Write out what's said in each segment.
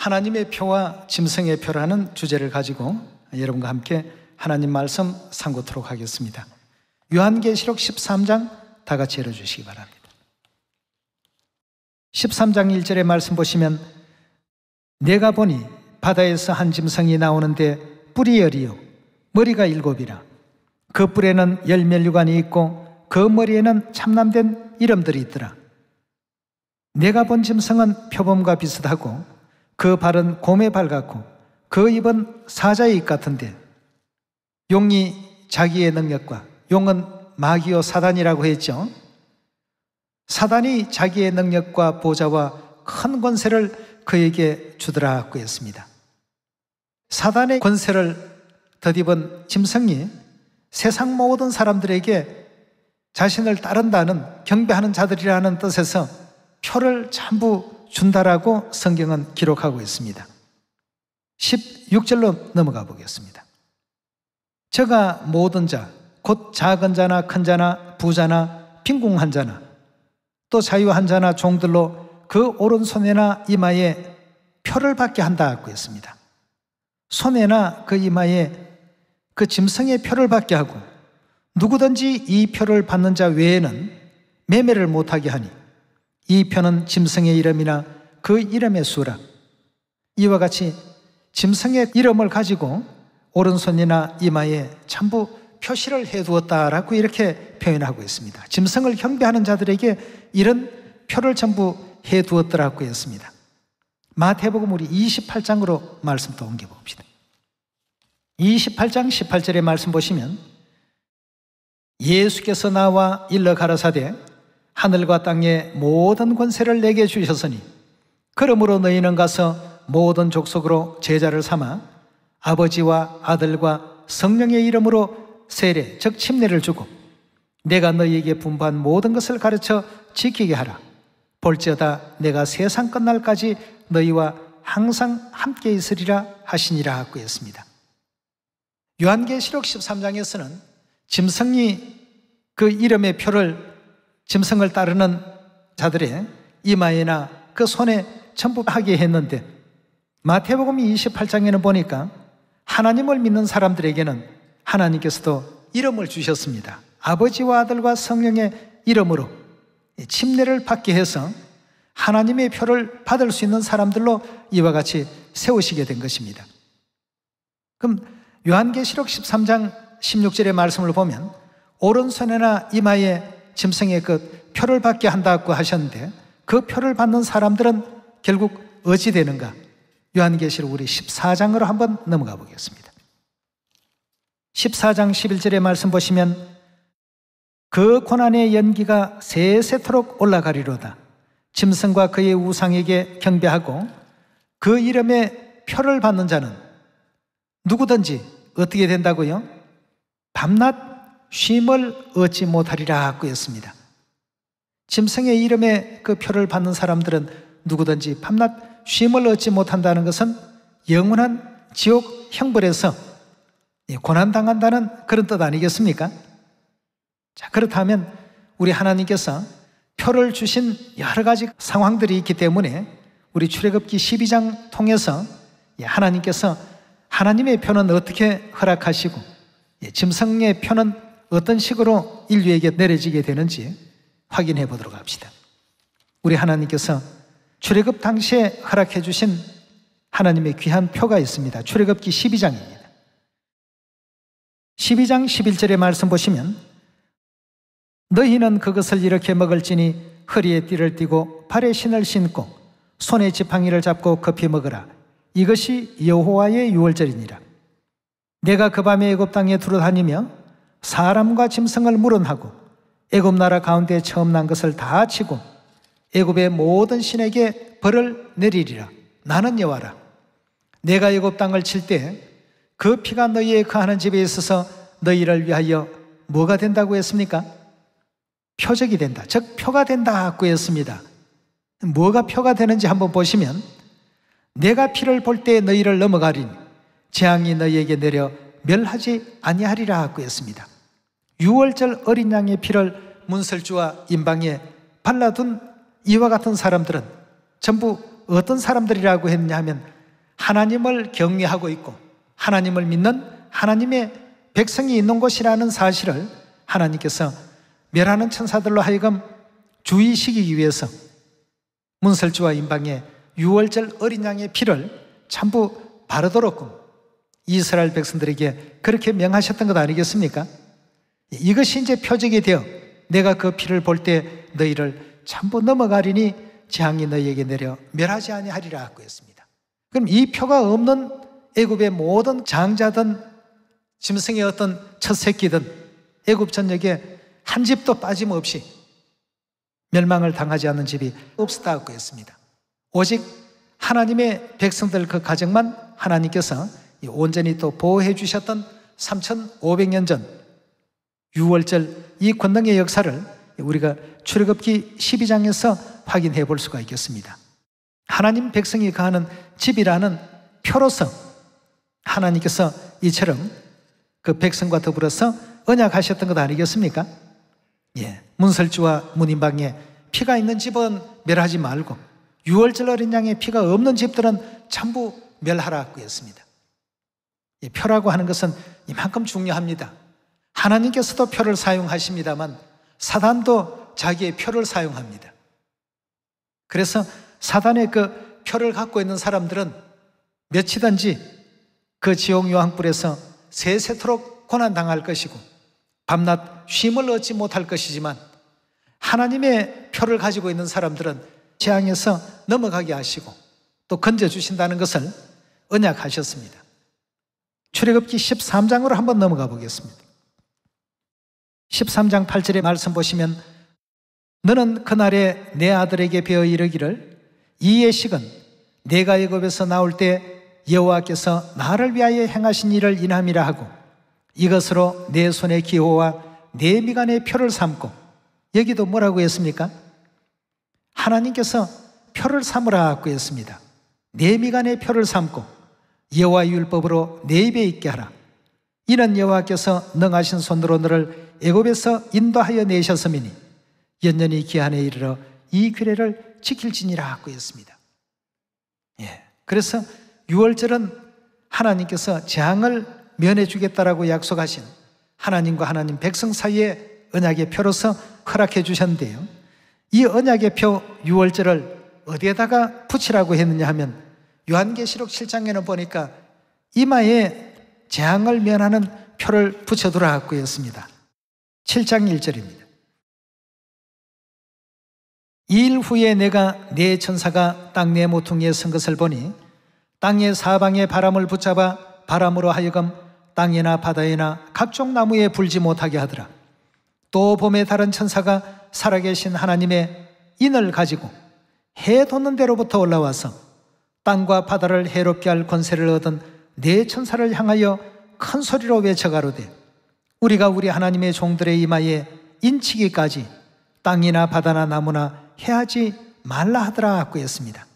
하나님의 표와 짐승의 표라는 주제를 가지고 여러분과 함께 하나님 말씀 상고토록 하겠습니다. 요한계시록 13장 다 같이 열어주시기 바랍니다. 13장 1절의 말씀 보시면 내가 보니 바다에서 한 짐승이 나오는데 뿔이 10이요 머리가 7이라. 그 뿔에는 10면류관이 있고 그 머리에는 참남된 이름들이 있더라. 내가 본 짐승은 표범과 비슷하고 그 발은 곰의 발 같고 그 입은 사자의 입 같은데 용이 자기의 능력과 용은 마귀요 사단이라고 했죠. 사단이 자기의 능력과 보좌와 큰 권세를 그에게 주더라고 했습니다. 사단의 권세를 덧입은 짐승이 세상 모든 사람들에게 자신을 따른다는 경배하는 자들이라는 뜻에서 표를 전부 준다라고 성경은 기록하고 있습니다. 16절로 넘어가 보겠습니다. 저가 모든 자, 곧 작은 자나 큰 자나 부자나 빈궁한 자나 또 자유한 자나 종들로 그 오른손에나 이마에 표를 받게 한다고 했습니다. 손에나 그 이마에 그 짐승의 표를 받게 하고 누구든지 이 표를 받는 자 외에는 매매를 못하게 하니 이 표는 짐승의 이름이나 그 이름의 수라. 이와 같이 짐승의 이름을 가지고 오른손이나 이마에 전부 표시를 해두었다라고 이렇게 표현하고 있습니다. 짐승을 경배하는 자들에게 이런 표를 전부 해두었더라고 했습니다. 마태복음 우리 28장으로 말씀 또 옮겨봅시다. 28장 18절의 말씀 보시면 예수께서 나와 일러 가라사대 하늘과 땅의 모든 권세를 내게 주셨으니 그러므로 너희는 가서 모든 족속으로 제자를 삼아 아버지와 아들과 성령의 이름으로 세례 즉 침례를 주고 내가 너희에게 분부한 모든 것을 가르쳐 지키게 하라. 볼지어다 내가 세상 끝날까지 너희와 항상 함께 있으리라 하시니라 하고 했습니다. 요한계시록 13장에서는 짐승이 그 이름의 표를 짐승을 따르는 자들의 이마에나 그 손에 전부 하게 했는데 마태복음 28장에는 보니까 하나님을 믿는 사람들에게는 하나님께서도 이름을 주셨습니다. 아버지와 아들과 성령의 이름으로 침례를 받게 해서 하나님의 표를 받을 수 있는 사람들로 이와 같이 세우시게 된 것입니다. 그럼 요한계시록 13장 16절의 말씀을 보면 오른손에나 이마에 짐승의 그 표를 받게 한다고 하셨는데 그 표를 받는 사람들은 결국 어찌 되는가? 요한계시록 우리 14장으로 한번 넘어가 보겠습니다. 14장 11절의 말씀 보시면 그 고난의 연기가 세세토록 올라가리로다. 짐승과 그의 우상에게 경배하고 그 이름의 표를 받는 자는 누구든지 어떻게 된다고요? 밤낮 쉼을 얻지 못하리라 하고 했습니다. 짐승의 이름의 그 표를 받는 사람들은 누구든지 밤낮 쉼을 얻지 못한다는 것은 영원한 지옥 형벌에서 고난당한다는 그런 뜻 아니겠습니까? 자, 그렇다면 우리 하나님께서 표를 주신 여러 가지 상황들이 있기 때문에 우리 출애굽기 12장 통해서 하나님께서 하나님의 표는 어떻게 허락하시고 짐승의 표는 어떤 식으로 인류에게 내려지게 되는지 확인해 보도록 합시다. 우리 하나님께서 출애굽 당시에 허락해 주신 하나님의 귀한 표가 있습니다. 출애굽기 12장입니다. 12장 11절의 말씀 보시면 너희는 그것을 이렇게 먹을지니 허리에 띠를 띠고 발에 신을 신고 손에 지팡이를 잡고 급히 먹으라. 이것이 여호와의 유월절이니라. 내가 그 밤에 애굽 땅에 두루 다니며 사람과 짐승을 물은하고 애굽 나라 가운데 처음 난 것을 다 치고 애굽의 모든 신에게 벌을 내리리라. 나는 여호와라. 내가 애굽 땅을 칠 때 그 피가 너희의 거하는 집에 있어서 너희를 위하여 뭐가 된다고 했습니까? 표적이 된다. 즉 표가 된다고 했습니다. 뭐가 표가 되는지 한번 보시면 내가 피를 볼 때 너희를 넘어가리니 재앙이 너희에게 내려 멸하지 아니하리라 하고 했습니다. 유월절 어린 양의 피를 문설주와 임방에 발라둔 이와 같은 사람들은 전부 어떤 사람들이라고 했냐 하면 하나님을 경외하고 있고 하나님을 믿는 하나님의 백성이 있는 곳이라는 사실을 하나님께서 멸하는 천사들로 하여금 주의시키기 위해서 문설주와 임방의 유월절 어린 양의 피를 전부 바르도록 이스라엘 백성들에게 그렇게 명하셨던 것 아니겠습니까? 이것이 이제 표적이 되어 내가 그 피를 볼 때 너희를 전부 넘어가리니 재앙이 너희에게 내려 멸하지 아니하리라 하고 했습니다. 그럼 이 표가 없는 애굽의 모든 장자든 짐승의 어떤 첫 새끼든 애굽 전역에 한 집도 빠짐없이 멸망을 당하지 않는 집이 없었다고 했습니다. 오직 하나님의 백성들 그 가정만 하나님께서 온전히 또 보호해 주셨던 3500년 전 유월절 이 권능의 역사를 우리가 출애굽기 12장에서 확인해 볼 수가 있겠습니다. 하나님 백성이 거하는 집이라는 표로서 하나님께서 이처럼 그 백성과 더불어서 언약하셨던 것 아니겠습니까? 문설주와 문임방에 피가 있는 집은 멸하지 말고 유월절 어린 양의 피가 없는 집들은 전부 멸하라고 했습니다. 표라고 하는 것은 이만큼 중요합니다. 하나님께서도 표를 사용하십니다만 사단도 자기의 표를 사용합니다. 그래서 사단의 그 표를 갖고 있는 사람들은 며치든지 그 지옥 유황불에서 세세토록 고난당할 것이고 밤낮 쉼을 얻지 못할 것이지만 하나님의 표를 가지고 있는 사람들은 재앙에서 넘어가게 하시고 또 건져주신다는 것을 언약하셨습니다. 출애굽기 13장으로 한번 넘어가 보겠습니다. 13장 8절의 말씀 보시면 너는 그날에 내 아들에게 배어 이르기를 이 예식은 내가 애굽에서 나올 때 여호와께서 나를 위하여 행하신 일을 인함이라 하고 이것으로 내 손의 기호와 내 미간의 표를 삼고 여기도 뭐라고 했습니까? 하나님께서 표를 삼으라고 했습니다. 내 미간의 표를 삼고 여호와의 율법으로 내 입에 있게 하라. 이는 여호와께서 능하신 손으로 너를 애굽에서 인도하여 내셨음이니 연년이 기한에 이르러 이 규례를 지킬지니라 하고 했습니다. 그래서 유월절은 하나님께서 재앙을 면해 주겠다라고 약속하신 하나님과 하나님 백성 사이의 언약의 표로서 허락해 주셨는데요, 이 언약의 표 유월절을 어디에다가 붙이라고 했느냐 하면 요한계시록 7장에는 보니까 이마에 재앙을 면하는 표를 붙여두라고 했습니다. 7장 1절입니다. 이 일 후에 내가 네 천사가 땅 네 모퉁이에 선 것을 보니 땅의 사방에 바람을 붙잡아 바람으로 하여금 땅이나 바다에나 각종 나무에 불지 못하게 하더라. 또 봄에 다른 천사가 살아계신 하나님의 인을 가지고 해 돋는 데로부터 올라와서 땅과 바다를 해롭게 할 권세를 얻은 네 천사를 향하여 큰 소리로 외쳐가로되 우리가 우리 하나님의 종들의 이마에 인치기까지 땅이나 바다나 나무나 해하지 말라 하더라 하고 했습니다.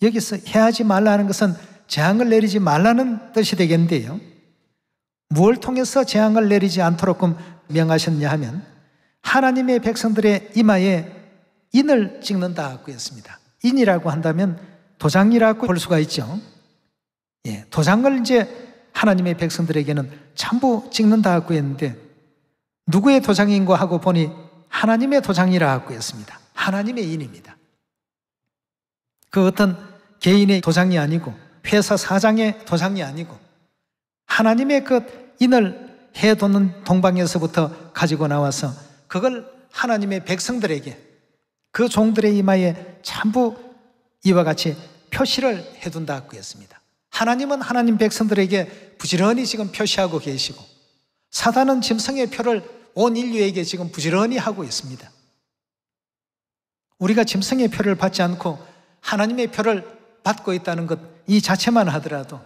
여기서 해하지 말라 하는 것은 재앙을 내리지 말라는 뜻이 되겠는데요, 무엇을 통해서 재앙을 내리지 않도록 명하셨냐 하면 하나님의 백성들의 이마에 인을 찍는다 하고 했습니다. 인이라고 한다면 도장이라고 볼 수가 있죠. 도장을 이제 하나님의 백성들에게는 전부 찍는다 하고 했는데 누구의 도장인고 하고 보니 하나님의 도장이라고 했습니다. 하나님의 인입니다. 그 어떤 개인의 도장이 아니고 회사 사장의 도장이 아니고 하나님의 그 인을 해 돋는 동방에서부터 가지고 나와서 그걸 하나님의 백성들에게 그 종들의 이마에 전부 이와 같이 표시를 해둔다고 했습니다. 하나님은 하나님 백성들에게 부지런히 지금 표시하고 계시고 사단은 짐승의 표를 온 인류에게 지금 부지런히 하고 있습니다. 우리가 짐승의 표를 받지 않고 하나님의 표를 받고 있다는 것 이 자체만 하더라도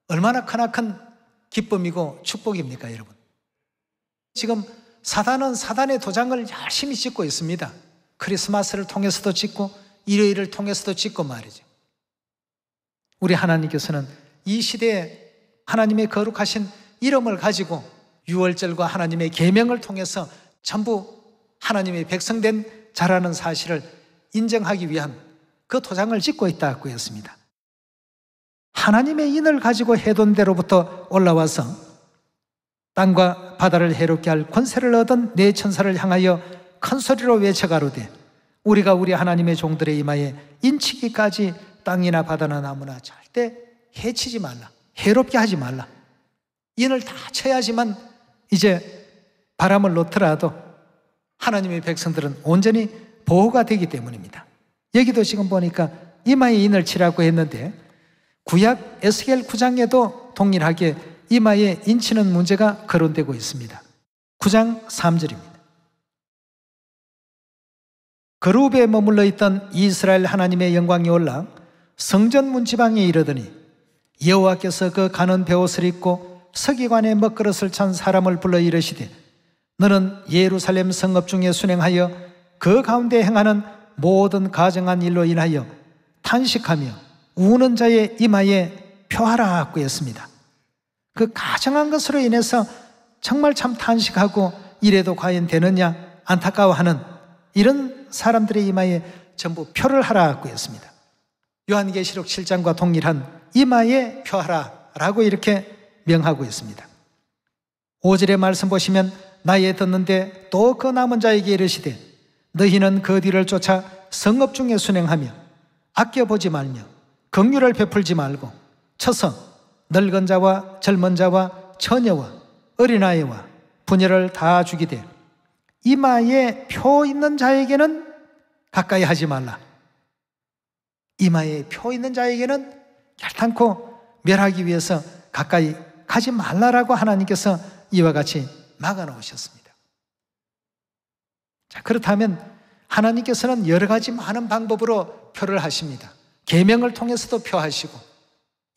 얼마나 크나큰 기쁨이고 축복입니까, 여러분? 지금 사단은 사단의 도장을 열심히 찍고 있습니다. 크리스마스를 통해서도 찍고 일요일을 통해서도 찍고 말이죠. 우리 하나님께서는 이 시대에 하나님의 거룩하신 이름을 가지고 유월절과 하나님의 계명을 통해서 전부 하나님의 백성된 자라는 사실을 인정하기 위한 그 도장을 찍고 있다고 했습니다. 하나님의 인을 가지고 해돈 대로부터 올라와서 땅과 바다를 해롭게 할 권세를 얻은 네 천사를 향하여 큰 소리로 외쳐가로되 우리가 우리 하나님의 종들의 이마에 인치기까지 땅이나 바다나 나무나 절대 해치지 말라, 해롭게 하지 말라. 인을 다 쳐야지만 이제 바람을 놓더라도 하나님의 백성들은 온전히 보호가 되기 때문입니다. 여기도 지금 보니까 이마에 인을 치라고 했는데 구약 에스겔 9장에도 동일하게 이마에 인치는 문제가 거론되고 있습니다. 9장 3절입니다. 그룹에 머물러 있던 이스라엘 하나님의 영광이 올라 성전 문지방에 이르더니 여호와께서 그 가는 베옷을 입고 서기관의 먹그릇을 찬 사람을 불러 이르시되 너는 예루살렘 성읍 중에 순행하여 그 가운데 행하는 모든 가정한 일로 인하여 탄식하며 우는 자의 이마에 표하라 하고 했습니다. 그 가정한 것으로 인해서 정말 참 탄식하고 이래도 과연 되느냐 안타까워하는 이런 사람들의 이마에 전부 표를 하라 하고 했습니다. 요한계시록 7장과 동일한 이마에 표하라 라고 이렇게 명하고 있습니다. 5절의 말씀 보시면 나에 듣는데 또 그 남은 자에게 이르시되 너희는 그 뒤를 쫓아 성읍 중에 순행하며 아껴보지 말며 긍휼을 베풀지 말고 쳐서 늙은 자와 젊은 자와 처녀와 어린아이와 부녀를 다 죽이되 이마에 표 있는 자에게는 가까이 하지 말라. 이마에 표 있는 자에게는 결단코 멸하기 위해서 가까이 가지 말라라고 하나님께서 이와 같이 막아놓으셨습니다. 자, 그렇다면 하나님께서는 여러 가지 많은 방법으로 표를 하십니다. 계명을 통해서도 표하시고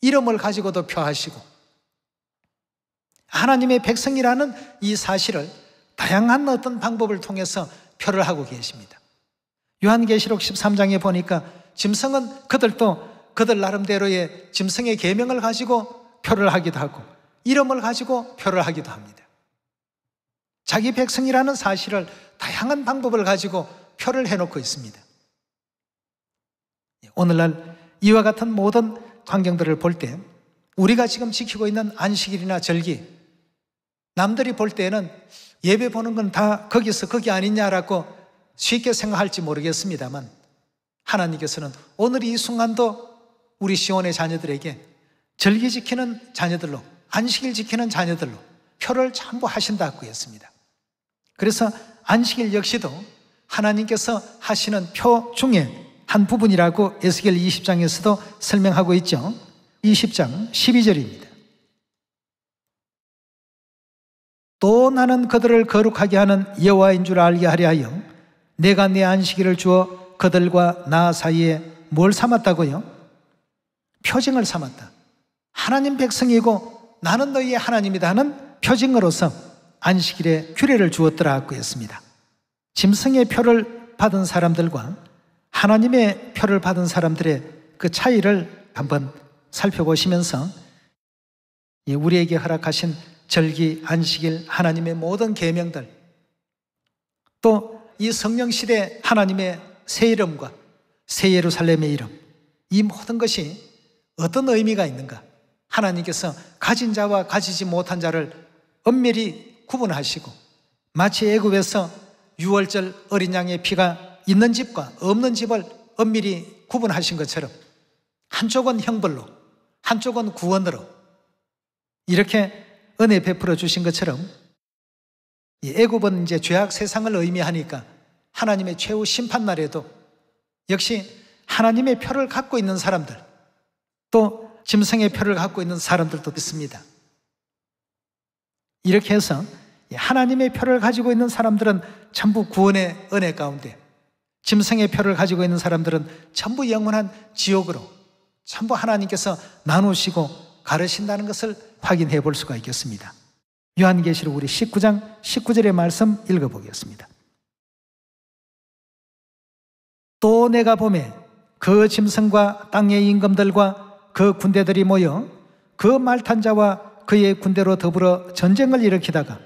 이름을 가지고도 표하시고 하나님의 백성이라는 이 사실을 다양한 어떤 방법을 통해서 표를 하고 계십니다. 요한계시록 13장에 보니까 짐승은 그들도 그들 나름대로의 짐승의 계명을 가지고 표를 하기도 하고 이름을 가지고 표를 하기도 합니다. 자기 백성이라는 사실을 다양한 방법을 가지고 표를 해놓고 있습니다. 오늘날 이와 같은 모든 광경들을 볼 때 우리가 지금 지키고 있는 안식일이나 절기 남들이 볼 때는 예배 보는 건 다 거기서 거기 아니냐라고 쉽게 생각할지 모르겠습니다만 하나님께서는 오늘 이 순간도 우리 시온의 자녀들에게 절기 지키는 자녀들로 안식일 지키는 자녀들로 표를 전부 하신다고 했습니다. 그래서 안식일 역시도 하나님께서 하시는 표 중에 한 부분이라고 에스겔 20장에서도 설명하고 있죠. 20장 12절입니다. 또 나는 그들을 거룩하게 하는 여호와인 줄 알게 하려 하여 내가 내 안식일을 주어 그들과 나 사이에 뭘 삼았다고요? 표징을 삼았다. 하나님 백성이고 나는 너희의 하나님이다 하는 표징으로서 안식일에 규례를 주었더라 하고 했습니다. 짐승의 표를 받은 사람들과 하나님의 표를 받은 사람들의 그 차이를 한번 살펴보시면서 우리에게 허락하신 절기, 안식일, 하나님의 모든 계명들 또 이 성령시대 하나님의 새 이름과 새 예루살렘의 이름 이 모든 것이 어떤 의미가 있는가 하나님께서 가진 자와 가지지 못한 자를 엄밀히 구분하시고 마치 애굽에서 유월절 어린 양의 피가 있는 집과 없는 집을 엄밀히 구분하신 것처럼 한쪽은 형벌로 한쪽은 구원으로 이렇게 은혜 베풀어 주신 것처럼 이 애굽은 이제 죄악 세상을 의미하니까 하나님의 최후 심판날에도 역시 하나님의 표를 갖고 있는 사람들 또 짐승의 표를 갖고 있는 사람들도 있습니다. 이렇게 해서 하나님의 표를 가지고 있는 사람들은 전부 구원의 은혜 가운데 짐승의 표를 가지고 있는 사람들은 전부 영원한 지옥으로 전부 하나님께서 나누시고 가르신다는 것을 확인해 볼 수가 있겠습니다. 요한계시록 우리 19장 19절의 말씀 읽어보겠습니다. 또 내가 보매 그 짐승과 땅의 임금들과 그 군대들이 모여 그 말탄 자와 그의 군대로 더불어 전쟁을 일으키다가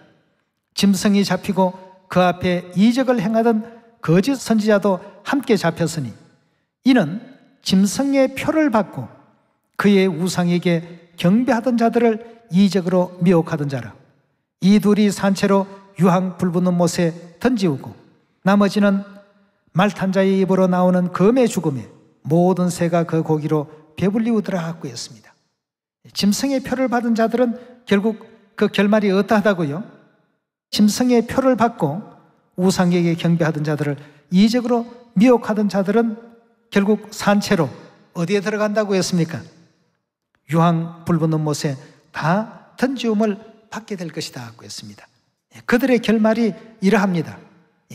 짐승이 잡히고 그 앞에 이적을 행하던 거짓 선지자도 함께 잡혔으니 이는 짐승의 표를 받고 그의 우상에게 경배하던 자들을 이적으로 미혹하던 자라. 이 둘이 산채로 유황 불붙는 못에 던지우고 나머지는 말탄 자의 입으로 나오는 검의 죽음에 모든 새가 그 고기로 배불리우더라 하고 했습니다. 짐승의 표를 받은 자들은 결국 그 결말이 어떠하다고요? 짐승의 표를 받고 우상에게 경배하던 자들을 이적으로 미혹하던 자들은 결국 산채로 어디에 들어간다고 했습니까? 유황 불붙는 못에 다 던지움을 받게 될 것이다 하고 했습니다. 그들의 결말이 이러합니다.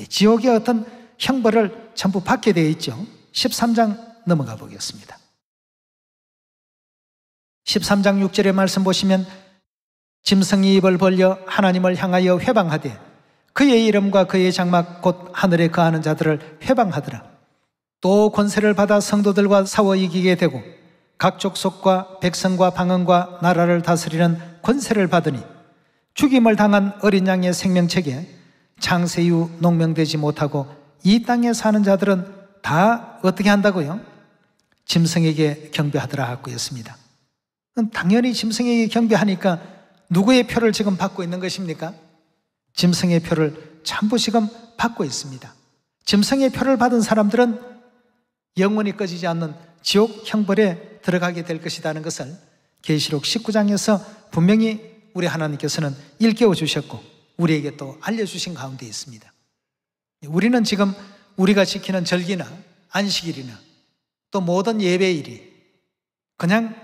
지옥의 어떤 형벌을 전부 받게 되어 있죠. 13장 넘어가 보겠습니다. 13장 6절의 말씀 보시면 짐승이 입을 벌려 하나님을 향하여 회방하되 그의 이름과 그의 장막 곧 하늘에 거하는 자들을 회방하더라. 또 권세를 받아 성도들과 싸워 이기게 되고 각 족속과 백성과 방언과 나라를 다스리는 권세를 받으니 죽임을 당한 어린 양의 생명책에 창세 이후 농명되지 못하고 이 땅에 사는 자들은 다 어떻게 한다고요? 짐승에게 경배하더라 하고 했습니다. 당연히 짐승에게 경배하니까 누구의 표를 지금 받고 있는 것입니까? 짐승의 표를 전부 지금 받고 있습니다. 짐승의 표를 받은 사람들은 영원히 꺼지지 않는 지옥 형벌에 들어가게 될 것이라는 것을 계시록 19장에서 분명히 우리 하나님께서는 일깨워 주셨고 우리에게 또 알려주신 가운데 있습니다. 우리는 지금 우리가 지키는 절기나 안식일이나 또 모든 예배일이 그냥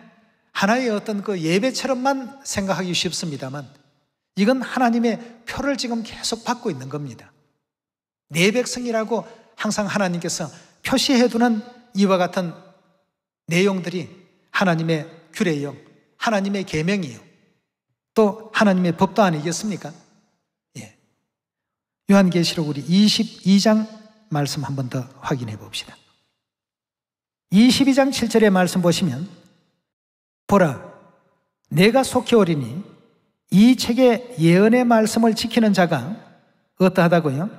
하나의 어떤 그 예배처럼만 생각하기 쉽습니다만 이건 하나님의 표를 지금 계속 받고 있는 겁니다. 내 백성이라고 항상 하나님께서 표시해두는 이와 같은 내용들이 하나님의 규례요, 하나님의 계명이요, 또 하나님의 법도 아니겠습니까? 예. 요한계시록 우리 22장 말씀 한 번 더 확인해 봅시다. 22장 7절의 말씀 보시면 보라, 내가 속히 오리니 이 책의 예언의 말씀을 지키는 자가 어떠하다고요?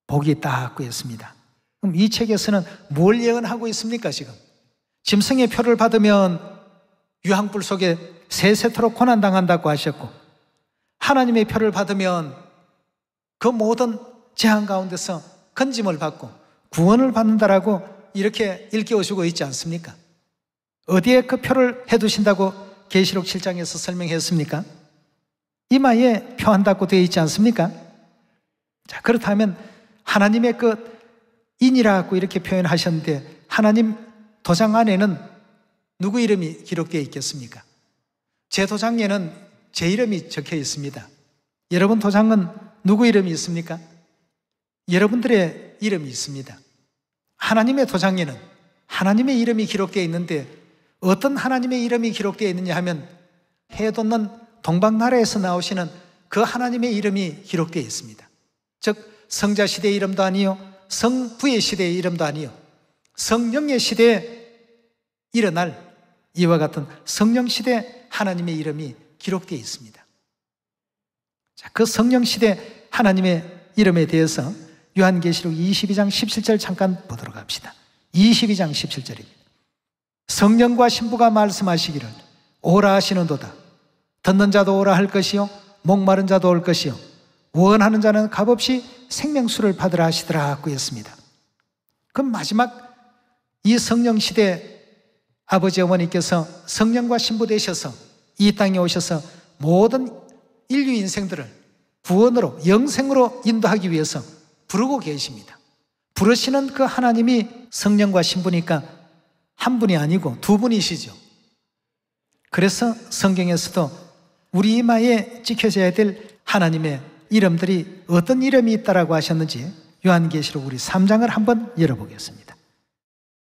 복이 있다고 했습니다. 그럼 이 책에서는 뭘 예언하고 있습니까 지금? 짐승의 표를 받으면 유황불 속에 세세토록 고난당한다고 하셨고 하나님의 표를 받으면 그 모든 재앙 가운데서 건짐을 받고 구원을 받는다라고 이렇게 일깨워주고 있지 않습니까? 어디에 그 표를 해두신다고 계시록 7장에서 설명했습니까? 이마에 표한다고 되어 있지 않습니까? 자, 그렇다면 하나님의 그 인이라고 이렇게 표현하셨는데 하나님 도장 안에는 누구 이름이 기록되어 있겠습니까? 제 도장에는 제 이름이 적혀 있습니다. 여러분 도장은 누구 이름이 있습니까? 여러분들의 이름이 있습니다. 하나님의 도장에는 하나님의 이름이 기록되어 있는데 어떤 하나님의 이름이 기록되어 있느냐 하면 해 돋는 동방나라에서 나오시는 그 하나님의 이름이 기록되어 있습니다. 즉 성자 시대의 이름도 아니요, 성부의 시대의 이름도 아니요, 성령의 시대에 일어날 이와 같은 성령 시대 하나님의 이름이 기록되어 있습니다. 자, 그 성령 시대 하나님의 이름에 대해서 요한계시록 22장 17절 잠깐 보도록 합시다. 22장 17절입니다. 성령과 신부가 말씀하시기를 오라 하시는도다. 듣는 자도 오라 할 것이요 목마른 자도 올 것이요 원하는 자는 값없이 생명수를 받으라 하시더라 하고 했습니다. 그럼 마지막 이 성령 시대 아버지 어머니께서 성령과 신부 되셔서 이 땅에 오셔서 모든 인류 인생들을 구원으로 영생으로 인도하기 위해서 부르고 계십니다. 부르시는 그 하나님이 성령과 신부니까 한 분이 아니고 두 분이시죠. 그래서 성경에서도 우리 이마에 찍혀져야 될 하나님의 이름들이 어떤 이름이 있다라고 하셨는지 요한계시록 우리 3장을 한번 열어보겠습니다.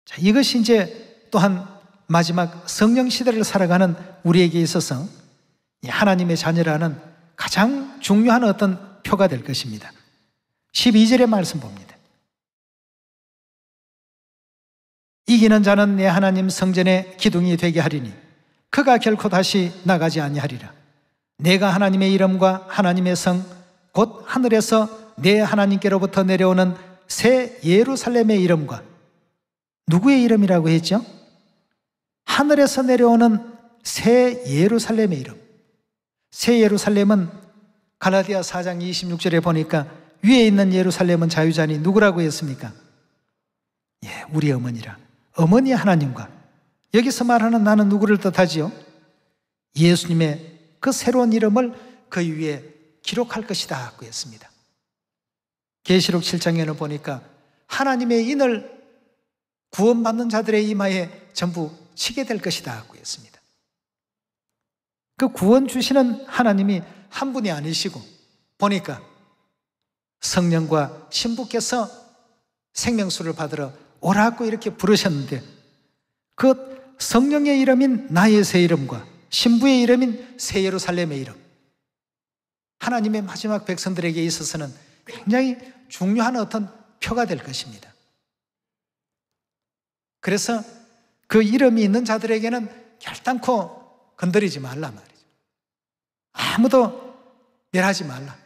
자, 이것이 이제 또한 마지막 성령 시대를 살아가는 우리에게 있어서 하나님의 자녀라는 가장 중요한 어떤 표가 될 것입니다. 12절의 말씀 봅니다. 이기는 자는 내 하나님 성전의 기둥이 되게 하리니 그가 결코 다시 나가지 아니하리라. 내가 하나님의 이름과 하나님의 성 곧 하늘에서 내 하나님께로부터 내려오는 새 예루살렘의 이름과 누구의 이름이라고 했죠? 하늘에서 내려오는 새 예루살렘의 이름. 새 예루살렘은 갈라디아 4장 26절에 보니까 위에 있는 예루살렘은 자유자니 누구라고 했습니까? 예, 우리 어머니라. 어머니 하나님과. 여기서 말하는 나는 누구를 뜻하지요? 예수님의 그 새로운 이름을 그 위에 기록할 것이다 고 했습니다. 계시록 7장에는 보니까 하나님의 인을 구원받는 자들의 이마에 전부 치게 될 것이다 고 했습니다. 그 구원 주시는 하나님이 한 분이 아니시고 보니까 성령과 신부께서 생명수를 받으러 오라고 이렇게 부르셨는데 그 성령의 이름인 나의 새 이름과 신부의 이름인 새 예루살렘의 이름, 하나님의 마지막 백성들에게 있어서는 굉장히 중요한 어떤 표가 될 것입니다. 그래서 그 이름이 있는 자들에게는 결단코 건드리지 말라 말이죠. 아무도 멸하지 말라.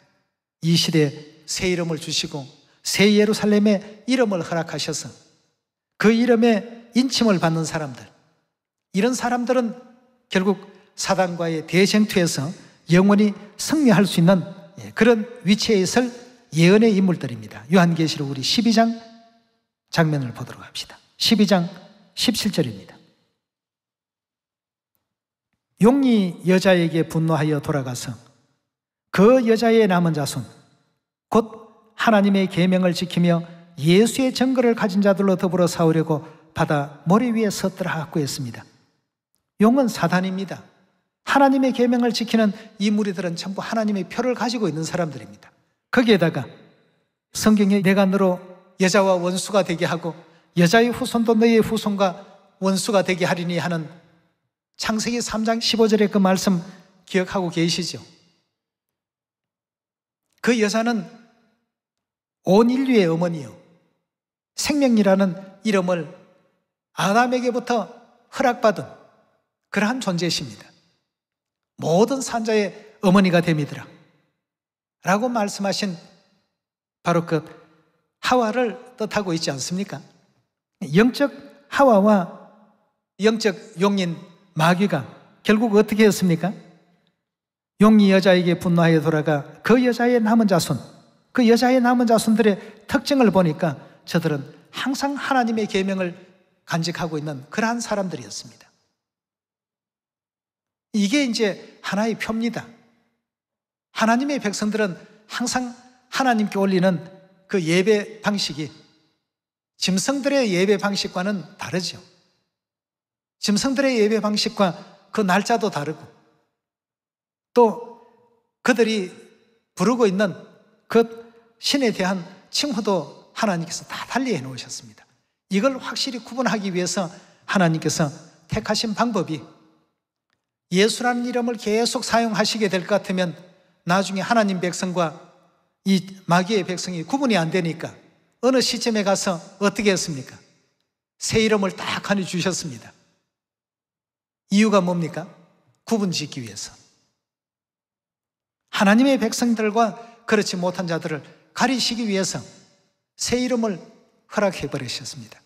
이 시대에 새 이름을 주시고 새 예루살렘의 이름을 허락하셔서 그 이름에 인침을 받는 사람들, 이런 사람들은 결국 사단과의 대쟁투에서 영원히 승리할 수 있는 그런 위치에 있을 예언의 인물들입니다. 요한계시록 우리 12장 장면을 보도록 합시다. 12장 17절입니다. 용이 여자에게 분노하여 돌아가서 그 여자의 남은 자손 곧 하나님의 계명을 지키며 예수의 증거를 가진 자들로 더불어 싸우려고 바다 모래 위에 섰더라 하고 했습니다. 용은 사단입니다. 하나님의 계명을 지키는 이 무리들은 전부 하나님의 표를 가지고 있는 사람들입니다. 거기에다가 성경에 내가 너로 여자와 원수가 되게 하고 여자의 후손도 너의 후손과 원수가 되게 하리니 하는 창세기 3장 15절의 그 말씀 기억하고 계시죠? 그 여자는 온 인류의 어머니요, 생명이라는 이름을 아담에게부터 허락받은 그러한 존재이십니다. 모든 산자의 어머니가 됨이더라 라고 말씀하신 바로 그 하와를 뜻하고 있지 않습니까? 영적 하와와 영적 용인 마귀가 결국 어떻게 했습니까? 용이 여자에게 분노하여 돌아가 그 여자의 남은 자손, 그 여자의 남은 자손들의 특징을 보니까 저들은 항상 하나님의 계명을 간직하고 있는 그러한 사람들이었습니다. 이게 이제 하나의 표입니다. 하나님의 백성들은 항상 하나님께 올리는 그 예배 방식이 짐승들의 예배 방식과는 다르죠. 짐승들의 예배 방식과 그 날짜도 다르고 또 그들이 부르고 있는 그 신에 대한 칭호도 하나님께서 다 달리 해놓으셨습니다. 이걸 확실히 구분하기 위해서 하나님께서 택하신 방법이 예수라는 이름을 계속 사용하시게 될 것 같으면 나중에 하나님 백성과 이 마귀의 백성이 구분이 안 되니까 어느 시점에 가서 어떻게 했습니까? 새 이름을 딱 하나 주셨습니다. 이유가 뭡니까? 구분 짓기 위해서. 하나님의 백성들과 그렇지 못한 자들을 가리시기 위해서 새 이름을 허락해 버리셨습니다.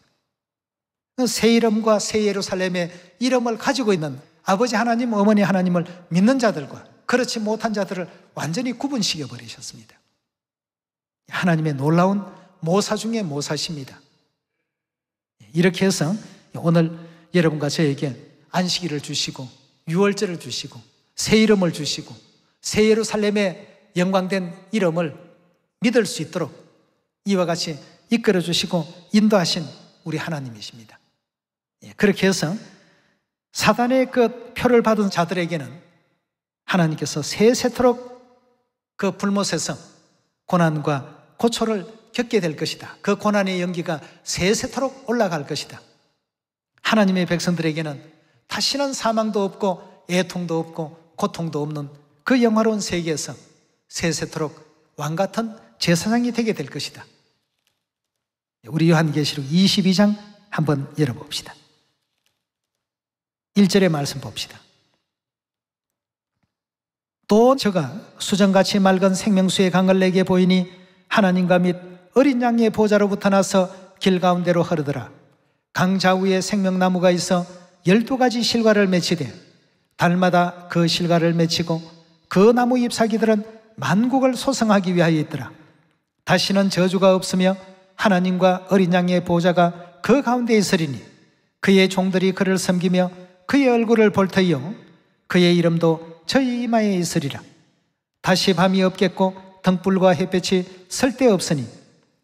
새 이름과 새 예루살렘의 이름을 가지고 있는 아버지 하나님, 어머니 하나님을 믿는 자들과 그렇지 못한 자들을 완전히 구분시켜 버리셨습니다. 하나님의 놀라운 모사 중에 모사십니다. 이렇게 해서 오늘 여러분과 저에게 안식일을 주시고 유월절을 주시고 새 이름을 주시고 새 예루살렘의 영광된 이름을 믿을 수 있도록 이와 같이 이끌어 주시고 인도하신 우리 하나님이십니다. 그렇게 해서 사단의 그 표를 받은 자들에게는 하나님께서 세세토록 그 불못에서 고난과 고초를 겪게 될 것이다. 그 고난의 연기가 세세토록 올라갈 것이다. 하나님의 백성들에게는 다시는 사망도 없고 애통도 없고 고통도 없는 그 영화로운 세계에서 세세토록 왕같은 제사장이 되게 될 것이다. 우리 요한계시록 22장 한번 열어봅시다. 1절의 말씀 봅시다. 또 저가 수정같이 맑은 생명수의 강을 내게 보이니 하나님과 및 어린 양의 보좌로부터 나서 길 가운데로 흐르더라. 강 좌우에 생명나무가 있어 12가지 실과를 맺히되 달마다 그 실과를 맺히고 그 나무 잎사귀들은 만국을 소성하기 위하여 있더라. 다시는 저주가 없으며 하나님과 어린 양의 보좌가 그 가운데 있으리니 그의 종들이 그를 섬기며 그의 얼굴을 볼 터이요 그의 이름도 저희 이마에 있으리라. 다시 밤이 없겠고 등불과 햇볕이 쓸데없으니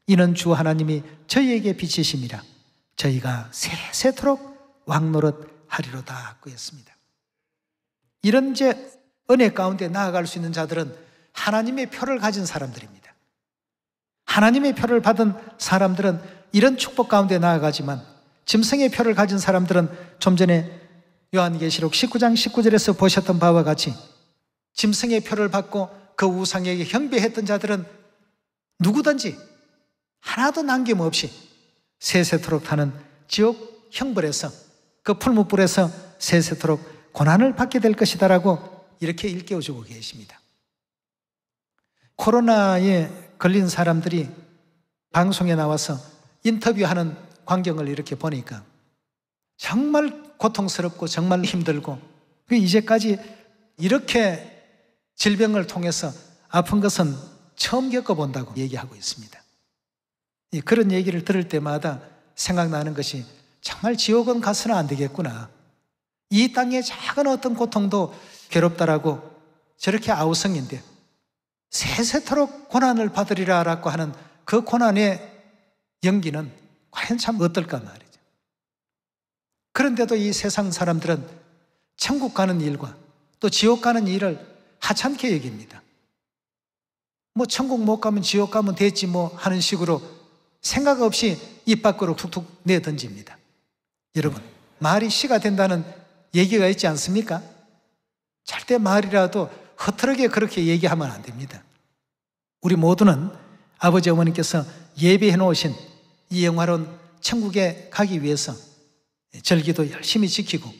이는 주 하나님이 저희에게 비치심이라. 저희가 세세토록 왕노릇 하리로다 그였습니다. 이런 이제 은혜 가운데 나아갈 수 있는 자들은 하나님의 표를 가진 사람들입니다. 하나님의 표를 받은 사람들은 이런 축복 가운데 나아가지만 짐승의 표를 가진 사람들은 좀 전에 요한계시록 19장 19절에서 보셨던 바와 같이 짐승의 표를 받고 그 우상에게 경배했던 자들은 누구든지 하나도 남김없이 세세토록 타는 지옥 형벌에서 그 풀무불에서 세세토록 고난을 받게 될 것이다라고 이렇게 일깨워주고 계십니다. 코로나에 걸린 사람들이 방송에 나와서 인터뷰하는 광경을 이렇게 보니까 정말 고통스럽고 정말 힘들고 이제까지 이렇게 질병을 통해서 아픈 것은 처음 겪어본다고 얘기하고 있습니다. 그런 얘기를 들을 때마다 생각나는 것이 정말 지옥은 가서는 안 되겠구나. 이 땅의 작은 어떤 고통도 괴롭다라고 저렇게 아우성인데 세세토록 고난을 받으리라 라고 하는 그 고난의 연기는 과연 참 어떨까 말이죠. 그런데도 이 세상 사람들은 천국 가는 일과 또 지옥 가는 일을 하찮게 여깁니다. 뭐 천국 못 가면 지옥 가면 됐지 뭐 하는 식으로 생각 없이 입 밖으로 툭툭 내던집니다. 여러분, 말이 씨가 된다는 얘기가 있지 않습니까? 절대 말이라도 허투루게 그렇게 얘기하면 안 됩니다. 우리 모두는 아버지 어머니께서 예비해 놓으신 이 영화로운 천국에 가기 위해서 절기도 열심히 지키고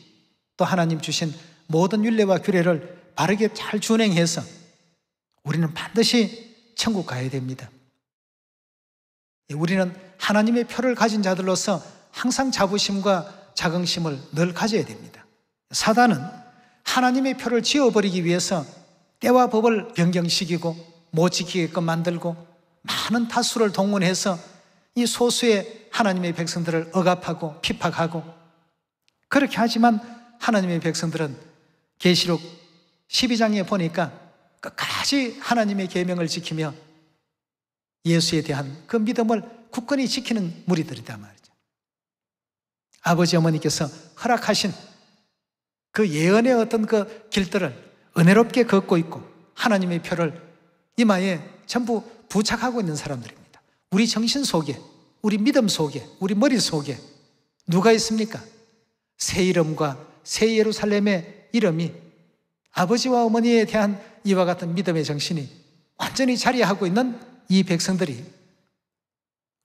또 하나님 주신 모든 율례와 규례를 바르게 잘 준행해서 우리는 반드시 천국 가야 됩니다. 우리는 하나님의 표를 가진 자들로서 항상 자부심과 자긍심을 늘 가져야 됩니다. 사단은 하나님의 표를 지워버리기 위해서 때와 법을 변경시키고 못 지키게끔 만들고 많은 다수를 동원해서 이 소수의 하나님의 백성들을 억압하고 핍박하고 그렇게 하지만 하나님의 백성들은 계시록 12장에 보니까 끝까지 하나님의 계명을 지키며 예수에 대한 그 믿음을 굳건히 지키는 무리들이다 말이죠. 아버지 어머니께서 허락하신 그 예언의 어떤 그 길들을 은혜롭게 걷고 있고 하나님의 표를 이마에 전부 부착하고 있는 사람들입니다. 우리 정신 속에, 우리 믿음 속에, 우리 머리 속에 누가 있습니까? 새 이름과 새 예루살렘의 이름이 아버지와 어머니에 대한 이와 같은 믿음의 정신이 완전히 자리하고 있는 이 백성들이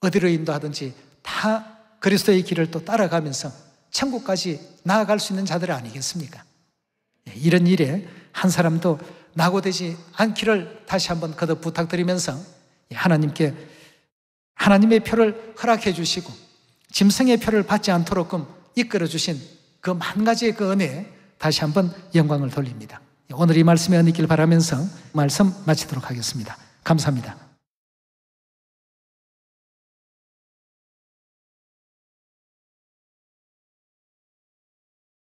어디로 인도하든지 다 그리스도의 길을 또 따라가면서 천국까지 나아갈 수 있는 자들 아니겠습니까? 이런 일에 한 사람도 낙오되지 않기를 다시 한번 거듭 부탁드리면서 하나님께 하나님의 표를 허락해 주시고 짐승의 표를 받지 않도록끔 이끌어 주신 그 만 가지의 그 은혜에 다시 한번 영광을 돌립니다. 오늘 이 말씀에 은혜 있길 바라면서 말씀 마치도록 하겠습니다. 감사합니다.